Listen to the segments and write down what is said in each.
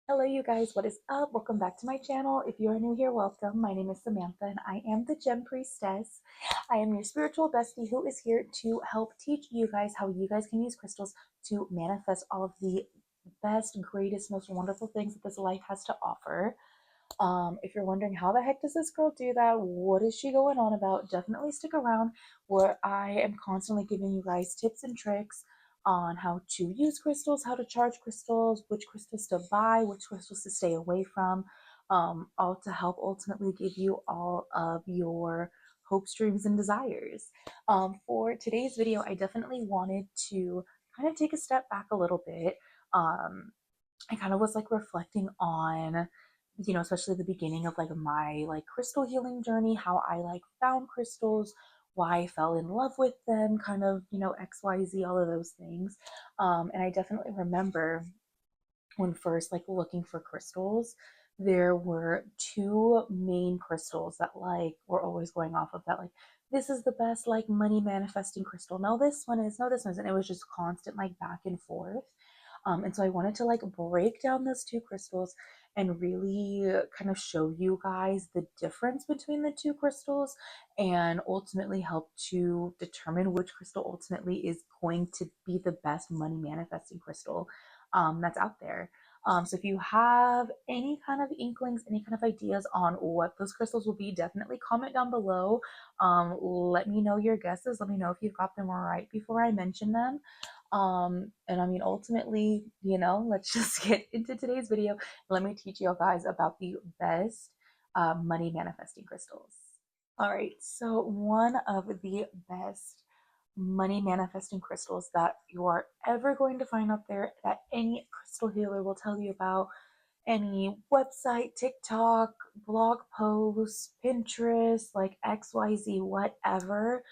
Hello you guys, what is up? Welcome back to my channel. If you are new here, welcome. My name is Samantha and I am the Gem Priestess. I am your spiritual bestie who is here to help teach you guys how you guys can use crystals to manifest all of the best, greatest, most wonderful things that this life has to offer. If you're wondering how the heck does this girl do that, what is she going on about, definitely stick around where I am constantly giving you guys tips and tricks on how to use crystals, how to charge crystals, which crystals to buy, which crystals to stay away from, all to help ultimately give you all of your hopes, dreams, and desires. For today's video, I definitely wanted to kind of take a step back a little bit. I kind of was like reflecting on, especially the beginning of like my like crystal healing journey, how I like found crystals, why I fell in love with them, kind of, XYZ, all of those things. And I definitely remember when first like looking for crystals, there were two main crystals that like were always going off of that, like this is the best like money manifesting crystal. No, this one is, no, this one is. And it was just constant like back and forth. And so I wanted to like break down those two crystals and really kind of show you guys the difference between the two crystals and ultimately help to determine which crystal ultimately is going to be the best money manifesting crystal that's out there. So if you have any kind of inklings, any kind of ideas on what those crystals will be, definitely comment down below. Let me know your guesses. Let me know if you've got them right before I mention them. And I mean, ultimately, let's just get into today's video. Let me teach you guys about the best money manifesting crystals. All right, so one of the best money manifesting crystals that you are ever going to find out there that any crystal healer will tell you about, any website, TikTok, blog posts, Pinterest, like XYZ, whatever.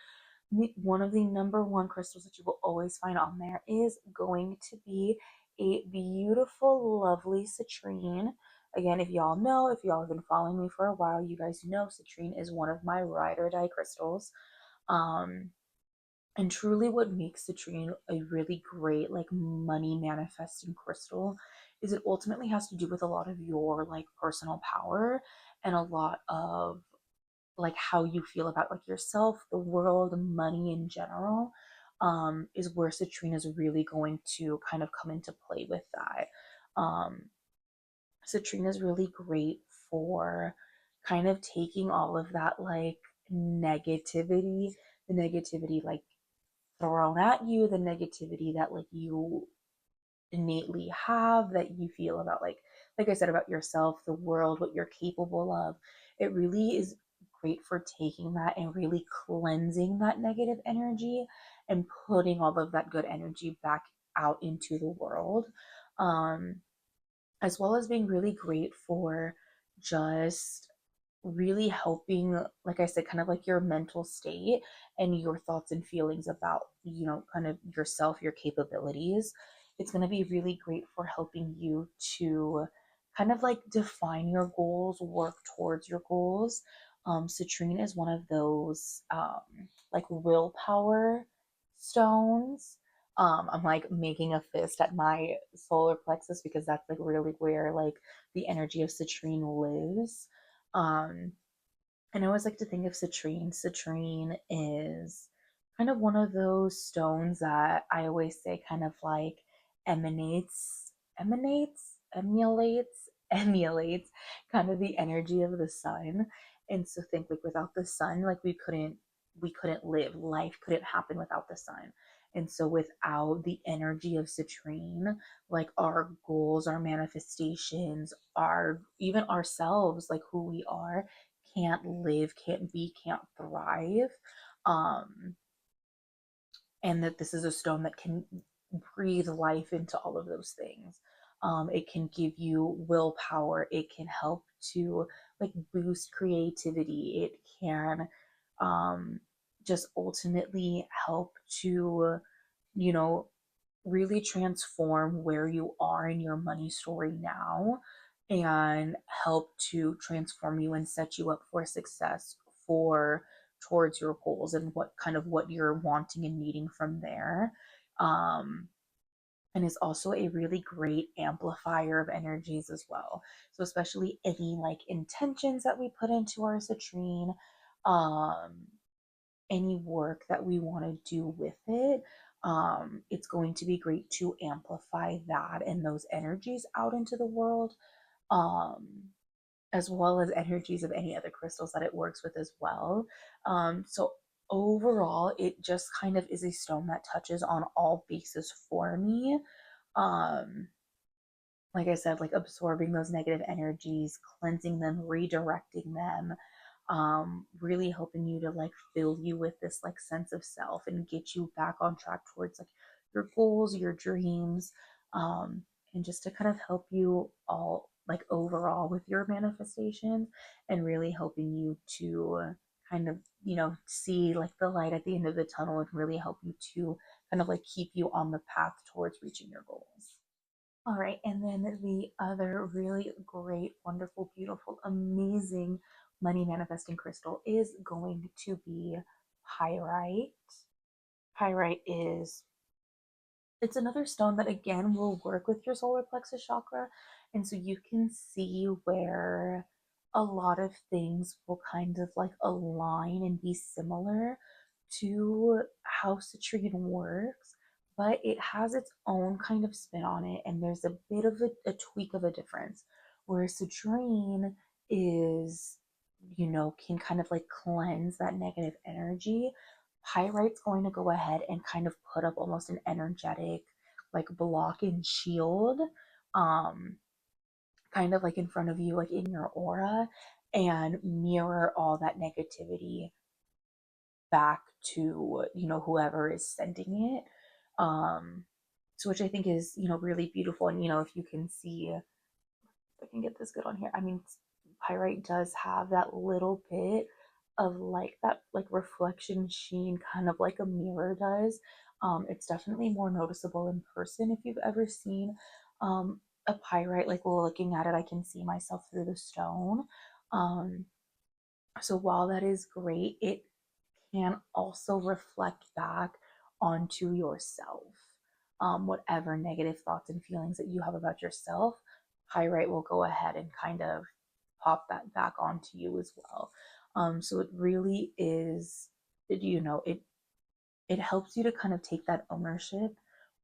One of the number one crystals that you will always find on there is going to be a beautiful, lovely citrine. Again, if y'all know, if y'all have been following me for a while, you guys know citrine is one of my ride or die crystals. Um, and truly what makes citrine a really great like money manifesting crystal is it ultimately has to do with a lot of your like personal power and a lot of like how you feel about like yourself, the world, money in general, is where citrine is really going to kind of come into play with that. Citrine is really great for kind of taking all of that like negativity, the negativity like thrown at you, the negativity that like you innately have, that you feel about like I said, about yourself, the world, what you're capable of. It really is great for taking that and really cleansing that negative energy and putting all of that good energy back out into the world. um as well as being really great for just really helping, like I said, kind of like your mental state and your thoughts and feelings about, kind of yourself, your capabilities. It's going to be really great for helping you to kind of like define your goals, work towards your goals. Citrine is one of those like willpower stones. I'm like making a fist at my solar plexus because that's like really where like the energy of citrine lives. um, and I always like to think of citrine. Citrine is kind of one of those stones that I always say kind of like emulates kind of the energy of the sun. And so think like without the sun, like we couldn't live. Life couldn't happen without the sun. And so without the energy of citrine, like our goals, our manifestations, our even ourselves, like who we are, can't live, can't be, can't thrive. Um, and that this is a stone that can breathe life into all of those things. It can give you willpower. It can help to like boost creativity. It can um, just ultimately help to, you know, really transform where you are in your money story now and help to transform you and set you up for success for towards your goals and what you're wanting and needing from there. um and is also a really great amplifier of energies as well. So especially any like intentions that we put into our citrine, um, any work that we want to do with it, it's going to be great to amplify that and those energies out into the world, um, as well as energies of any other crystals that it works with as well. So overall, it just kind of is a stone that touches on all bases for me. Um, like I said, like absorbing those negative energies, cleansing them, redirecting them, really helping you to like fill you with this like sense of self and get you back on track towards like your goals, your dreams, um, and just to kind of help you all like overall with your manifestations and really helping you to kind of, you know, see like the light at the end of the tunnel and really help you to kind of like keep you on the path towards reaching your goals. All right, and then the other really great, wonderful, beautiful, amazing money manifesting crystal is going to be pyrite. Pyrite is, it's another stone that again will work with your solar plexus chakra, and so you can see where a lot of things will kind of like align and be similar to how citrine works, but it has its own kind of spin on it, and there's a bit of a tweak of a difference. Where citrine is, you know, can kind of like cleanse that negative energy, pyrite's going to go ahead and kind of put up almost an energetic like block and shield, um kind of like in front of you, like in your aura, and mirror all that negativity back to, you know, whoever is sending it. So which I think is, you know, really beautiful. And you know, if you can see, if I can get this good on here, I mean, pyrite does have that little bit of like that like reflection sheen, kind of like a mirror does. It's definitely more noticeable in person. If you've ever seen a pyrite, like looking at it, I can see myself through the stone. um so while that is great, it can also reflect back onto yourself. Whatever negative thoughts and feelings that you have about yourself, pyrite will go ahead and kind of pop that back onto you as well. So it really is, you know, it helps you to kind of take that ownership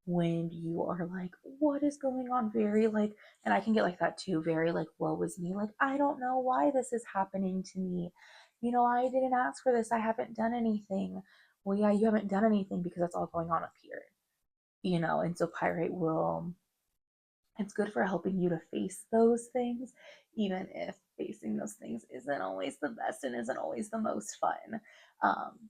when you are like, what is going on? Very like, and I can get like that too, very like, woe is me. Like, I don't know why this is happening to me. You know, I didn't ask for this. I haven't done anything. Well, yeah, you haven't done anything because that's all going on up here, you know, and so pyrite will, it's good for helping you to face those things, even if facing those things isn't always the best and isn't always the most fun.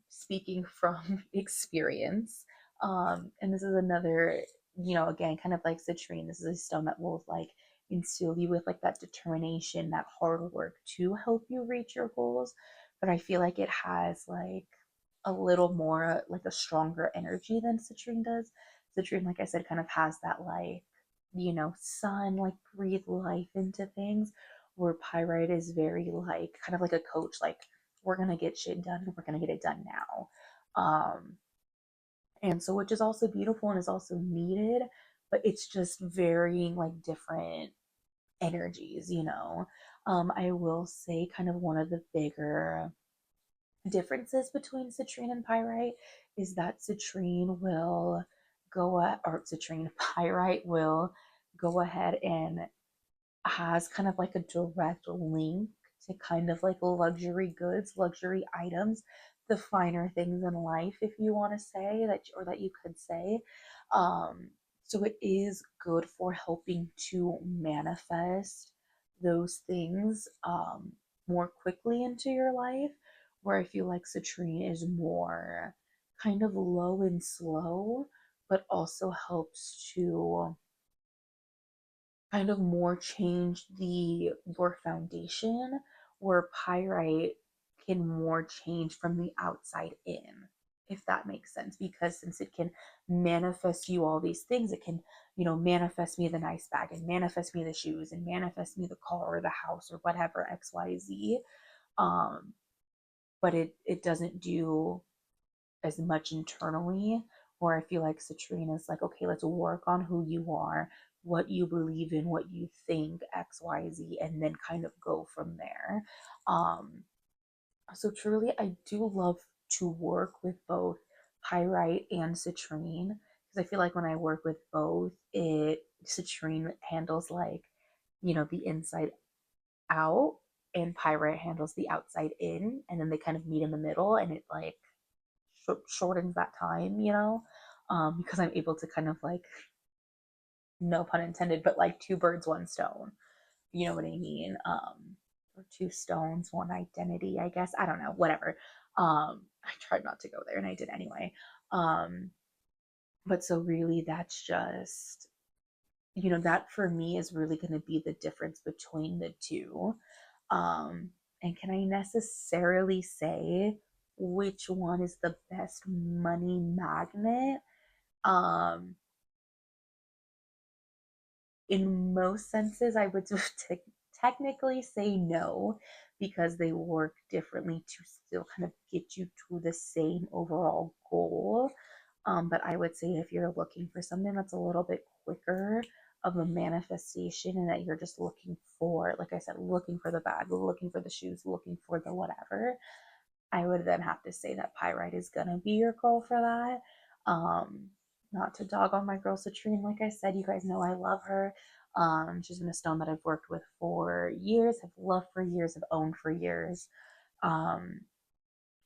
Speaking from experience, and this is another, you know, again, kind of like citrine, this is a stone that will like instill you with like that determination, that hard work to help you reach your goals. But I feel like it has like a little more like a stronger energy than citrine does. Citrine, like I said, kind of has that like, you know, sun, like breathe life into things, where pyrite is very like kind of like a coach, like we're gonna get shit done and we're gonna get it done now. And so which is also beautiful and is also needed, but it's just varying like different energies, you know. I will say kind of one of the bigger differences between citrine and pyrite is that citrine will or citrine, pyrite will go ahead and has kind of like a direct link to kind of like luxury goods, luxury items, the finer things in life, if you want to say that, or that you could say. So it is good for helping to manifest those things more quickly into your life, where I feel like citrine is more kind of low and slow, but also helps to kind of more change the your foundation, where pyrite can more change from the outside in, if that makes sense, because since it can manifest you all these things, it can, you know, manifest me the nice bag and manifest me the shoes and manifest me the car or the house or whatever, XYZ. um but it doesn't do as much internally, Or I feel like Citrine is like, okay, let's work on who you are, what you believe in, what you think, XYZ, and then kind of go from there. Um, so truly, I do love to work with both Pyrite and Citrine because I feel like when I work with both, it Citrine handles like, the inside out, and Pyrite handles the outside in, and then they kind of meet in the middle, and it like shortens that time, because I'm able to kind of like, no pun intended, but like two birds, one stone. You know what I mean? Or two stones, one identity, I guess. I don't know, whatever. I tried not to go there and I did anyway. Um, but so really that's just, that for me is really going to be the difference between the two. Um, and can I necessarily say which one is the best money magnet? Um, in most senses, I would technically say no, because they work differently to still kind of get you to the same overall goal. But I would say if you're looking for something that's a little bit quicker of a manifestation and that you're just looking for, like I said, looking for the bag, looking for the shoes, looking for the whatever, I would then have to say that Pyrite is gonna be your girl for that. Not to dog on my girl Citrine, like I said, you guys know I love her. She's been a stone that I've worked with for years, have loved for years, have owned for years. Um,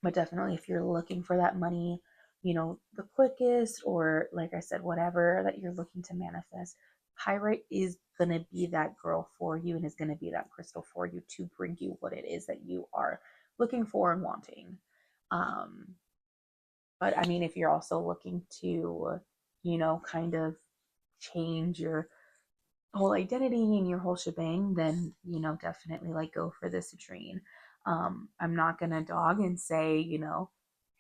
but definitely, if you're looking for that money, the quickest, or like I said, whatever that you're looking to manifest, Pyrite is gonna be that girl for you and is gonna be that crystal for you to bring you what it is that you are looking for and wanting. Um, but I mean, if you're also looking to, kind of change your whole identity and your whole shebang, then definitely like go for the citrine. I'm not gonna dog and say,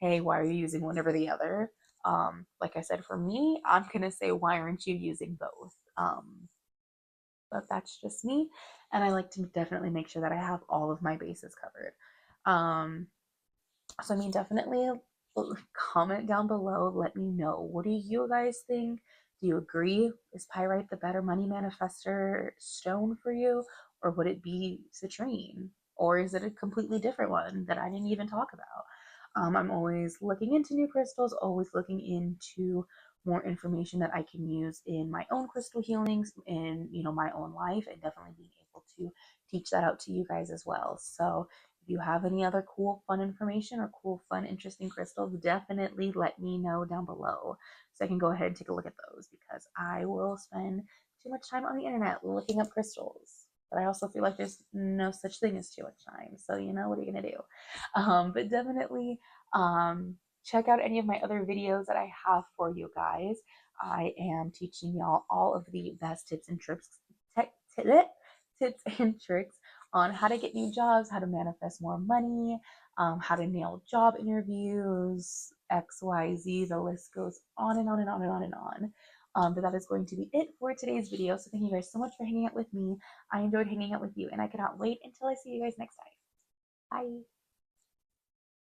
hey, why are you using one over the other? Like I said, for me, I'm gonna say, why aren't you using both? But that's just me, and I like to definitely make sure that I have all of my bases covered. So I mean, definitely comment down below. Let me know. What do you guys think? Do you agree? Is pyrite the better money manifester stone for you? Or would it be citrine? Or is it a completely different one that I didn't even talk about? I'm always looking into new crystals, always looking into more information that I can use in my own crystal healings, in my own life, and definitely being able to teach that out to you guys as well. So if you have any other cool, fun information or cool, fun, interesting crystals, definitely let me know down below so I can go ahead and take a look at those, because I will spend too much time on the internet looking up crystals. But I also feel like there's no such thing as too much time. So, what are you going to do? But definitely check out any of my other videos that I have for you guys. I am teaching y'all all of the best tips and tricks, tips and tricks on how to get new jobs, how to manifest more money, how to nail job interviews, XYZ. The list goes on and on and on and on and on. But that is going to be it for today's video. So thank you guys so much for hanging out with me. I enjoyed hanging out with you, and I cannot wait until I see you guys next time. Bye.